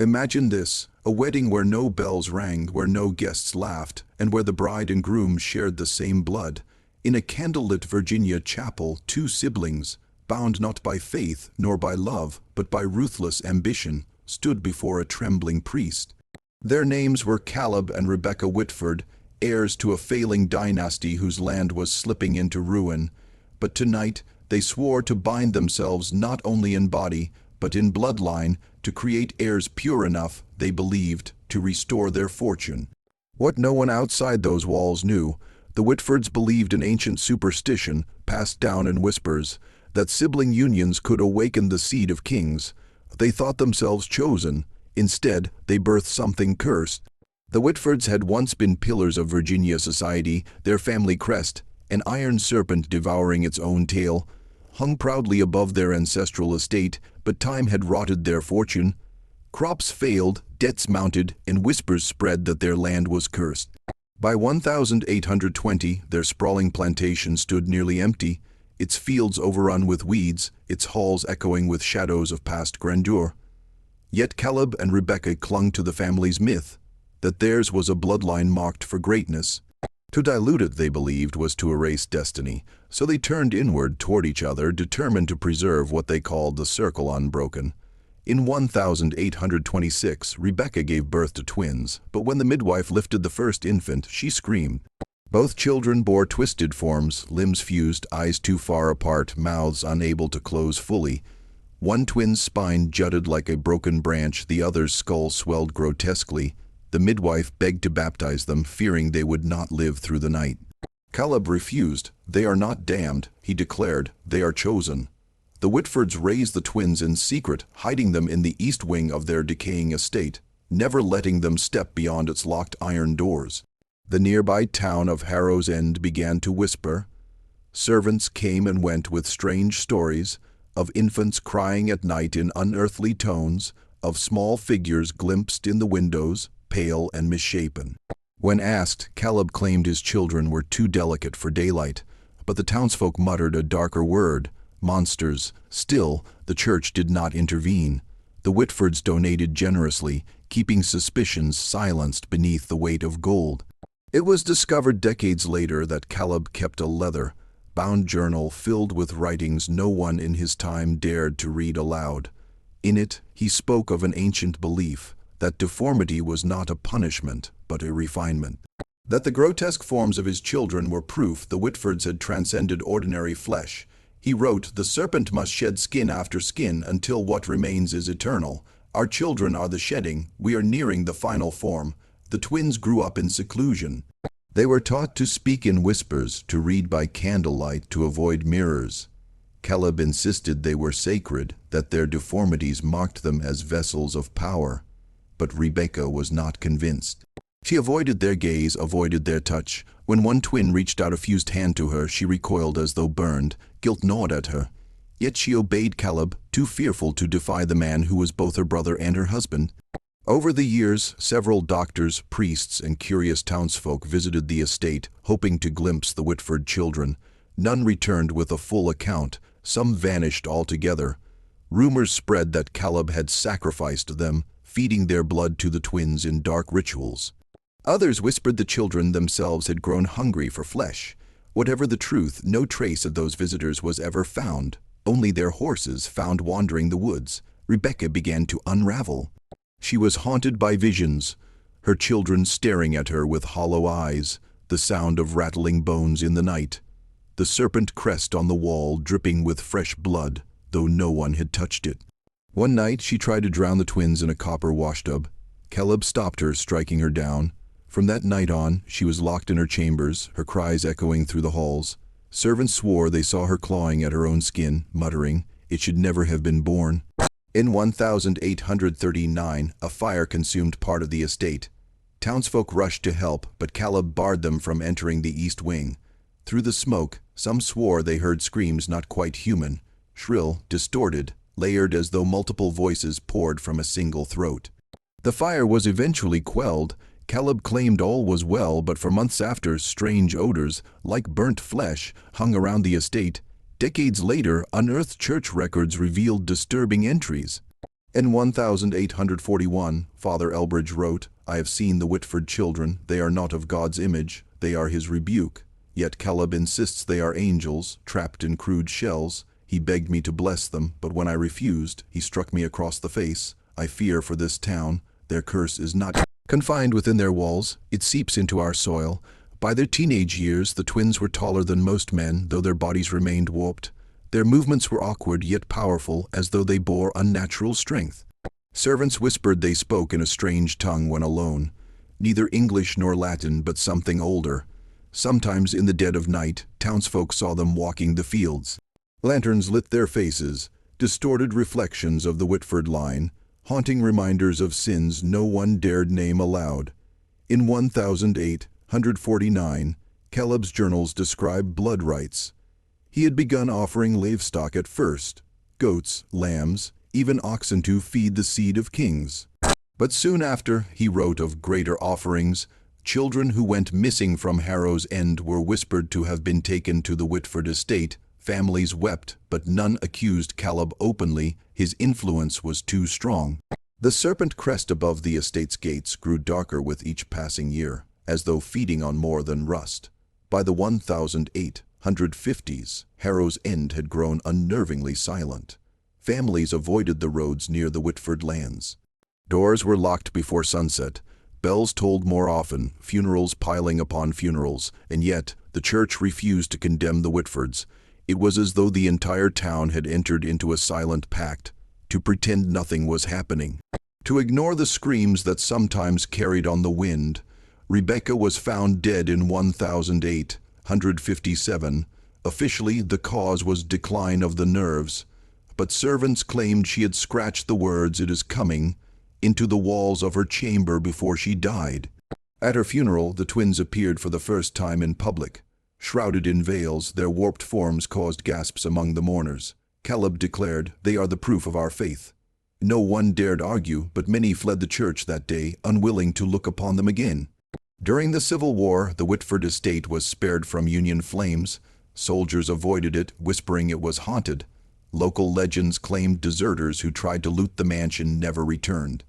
Imagine this, a wedding where no bells rang, where no guests laughed, and where the bride and groom shared the same blood. In a candlelit Virginia chapel, two siblings, bound not by faith nor by love, but by ruthless ambition, stood before a trembling priest. Their names were Caleb and Rebecca Whitford, heirs to a failing dynasty whose land was slipping into ruin. But tonight they swore to bind themselves not only in body, but in bloodline, to create heirs pure enough, they believed, to restore their fortune. What no one outside those walls knew, the Whitfords believed in ancient superstition, passed down in whispers, that sibling unions could awaken the seed of kings. They thought themselves chosen. Instead, they birthed something cursed. The Whitfords had once been pillars of Virginia society, their family crest, an iron serpent devouring its own tail, hung proudly above their ancestral estate, but time had rotted their fortune. Crops failed, debts mounted, and whispers spread that their land was cursed. By 1820, their sprawling plantation stood nearly empty, its fields overrun with weeds, its halls echoing with shadows of past grandeur. Yet Caleb and Rebecca clung to the family's myth, that theirs was a bloodline marked for greatness. To dilute it, they believed, was to erase destiny, so they turned inward toward each other, determined to preserve what they called the circle unbroken. In 1826, Rebecca gave birth to twins, but when the midwife lifted the first infant, she screamed. Both children bore twisted forms, limbs fused, eyes too far apart, mouths unable to close fully. One twin's spine jutted like a broken branch, the other's skull swelled grotesquely. The midwife begged to baptize them, fearing they would not live through the night. Caleb refused. "They are not damned," he declared. "They are chosen." The Whitfords raised the twins in secret, hiding them in the east wing of their decaying estate, never letting them step beyond its locked iron doors. The nearby town of Harrow's End began to whisper. Servants came and went with strange stories, of infants crying at night in unearthly tones, of small figures glimpsed in the windows, pale and misshapen. When asked, Caleb claimed his children were too delicate for daylight, but the townsfolk muttered a darker word, monsters. Still, the church did not intervene. The Whitfords donated generously, keeping suspicions silenced beneath the weight of gold. It was discovered decades later that Caleb kept a leather-bound journal filled with writings no one in his time dared to read aloud. In it, he spoke of an ancient belief, that deformity was not a punishment, but a refinement. That the grotesque forms of his children were proof the Whitfords had transcended ordinary flesh. He wrote, "The serpent must shed skin after skin until what remains is eternal. Our children are the shedding, we are nearing the final form." The twins grew up in seclusion. They were taught to speak in whispers, to read by candlelight, to avoid mirrors. Caleb insisted they were sacred, that their deformities marked them as vessels of power. But Rebecca was not convinced. She avoided their gaze, avoided their touch. When one twin reached out a fused hand to her, she recoiled as though burned. Guilt gnawed at her. Yet she obeyed Caleb, too fearful to defy the man who was both her brother and her husband. Over the years, several doctors, priests, and curious townsfolk visited the estate, hoping to glimpse the Whitford children. None returned with a full account. Some vanished altogether. Rumors spread that Caleb had sacrificed them, feeding their blood to the twins in dark rituals. Others whispered the children themselves had grown hungry for flesh. Whatever the truth, no trace of those visitors was ever found, only their horses found wandering the woods. Rebecca began to unravel. She was haunted by visions, her children staring at her with hollow eyes, the sound of rattling bones in the night, the serpent crest on the wall dripping with fresh blood, though no one had touched it. One night she tried to drown the twins in a copper washtub. Caleb stopped her, striking her down. From that night on, she was locked in her chambers, her cries echoing through the halls. Servants swore they saw her clawing at her own skin, muttering, "It should never have been born." In 1839, a fire consumed part of the estate. Townsfolk rushed to help, but Caleb barred them from entering the east wing. Through the smoke, some swore they heard screams not quite human, shrill, distorted, layered as though multiple voices poured from a single throat. The fire was eventually quelled. Caleb claimed all was well, but for months after, strange odors, like burnt flesh, hung around the estate. Decades later, unearthed church records revealed disturbing entries. In 1841, Father Elbridge wrote, "I have seen the Whitford children, they are not of God's image, they are his rebuke. Yet Caleb insists they are angels, trapped in crude shells. He begged me to bless them, but when I refused, he struck me across the face. I fear for this town. Their curse is not confined within their walls, it seeps into our soil." By their teenage years, the twins were taller than most men, though their bodies remained warped. Their movements were awkward yet powerful, as though they bore unnatural strength. Servants whispered they spoke in a strange tongue when alone, neither English nor Latin, but something older. Sometimes in the dead of night, townsfolk saw them walking the fields. Lanterns lit their faces, distorted reflections of the Whitford line, haunting reminders of sins no one dared name aloud. In 1849, Caleb's journals describe blood rites. He had begun offering livestock at first, goats, lambs, even oxen to feed the seed of kings. But soon after, he wrote of greater offerings. Children who went missing from Harrow's End were whispered to have been taken to the Whitford estate. Families wept, but none accused Caleb openly. His influence was too strong. The serpent crest above the estate's gates grew darker with each passing year, as though feeding on more than rust. By the 1850s, Harrow's End had grown unnervingly silent. Families avoided the roads near the Whitford lands. Doors were locked before sunset. Bells tolled more often, funerals piling upon funerals, and yet the church refused to condemn the Whitfords. It was as though the entire town had entered into a silent pact, to pretend nothing was happening, to ignore the screams that sometimes carried on the wind. Rebecca was found dead in 1857. Officially, the cause was decline of the nerves, but servants claimed she had scratched the words "it is coming" into the walls of her chamber before she died. At her funeral, the twins appeared for the first time in public. Shrouded in veils, their warped forms caused gasps among the mourners. Caleb declared, "They are the proof of our faith." No one dared argue, but many fled the church that day, unwilling to look upon them again. During the Civil War, the Whitford estate was spared from Union flames. Soldiers avoided it, whispering it was haunted. Local legends claimed deserters who tried to loot the mansion never returned.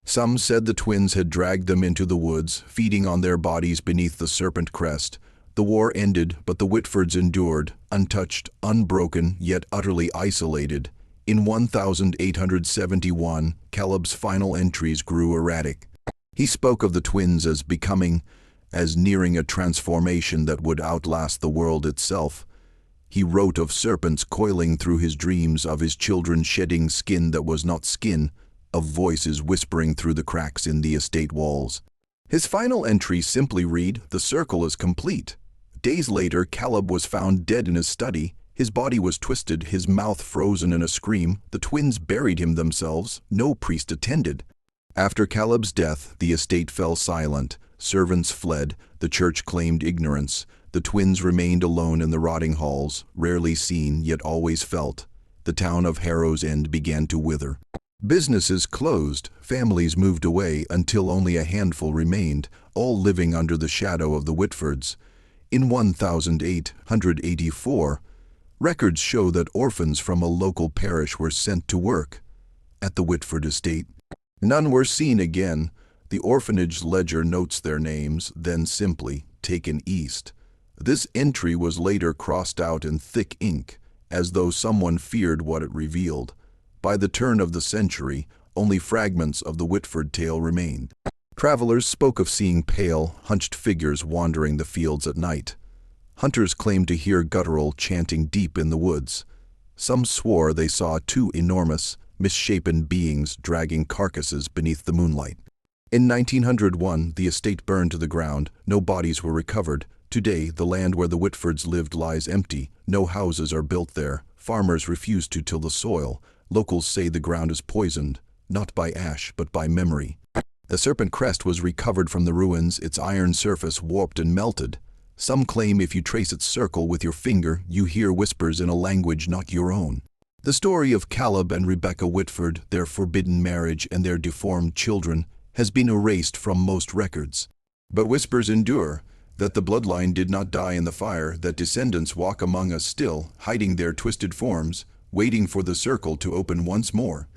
Some said the twins had dragged them into the woods, feeding on their bodies beneath the serpent crest. The war ended, but the Whitfords endured, untouched, unbroken, yet utterly isolated. In 1871, Caleb's final entries grew erratic. He spoke of the twins as becoming, as nearing a transformation that would outlast the world itself. He wrote of serpents coiling through his dreams, of his children shedding skin that was not skin, of voices whispering through the cracks in the estate walls. His final entries simply read, "The circle is complete." Days later, Caleb was found dead in his study. His body was twisted, his mouth frozen in a scream. The twins buried him themselves. No priest attended. After Caleb's death, the estate fell silent. Servants fled. The church claimed ignorance. The twins remained alone in the rotting halls, rarely seen, yet always felt. The town of Harrow's End began to wither. Businesses closed, families moved away until only a handful remained, all living under the shadow of the Whitfords. In 1884, records show that orphans from a local parish were sent to work at the Whitford estate. None were seen again. The orphanage ledger notes their names, then simply taken east. This entry was later crossed out in thick ink, as though someone feared what it revealed. By the turn of the century, only fragments of the Whitford tale remained. Travelers spoke of seeing pale, hunched figures wandering the fields at night. Hunters claimed to hear guttural chanting deep in the woods. Some swore they saw two enormous, misshapen beings dragging carcasses beneath the moonlight. In 1901, the estate burned to the ground. No bodies were recovered. Today, the land where the Whitfords lived lies empty. No houses are built there. Farmers refuse to till the soil. Locals say the ground is poisoned, not by ash, but by memory. The serpent crest was recovered from the ruins, its iron surface warped and melted. Some claim if you trace its circle with your finger, you hear whispers in a language not your own. The story of Caleb and Rebecca Whitford, their forbidden marriage, and their deformed children has been erased from most records. But whispers endure, that the bloodline did not die in the fire, that descendants walk among us still, hiding their twisted forms, waiting for the circle to open once more.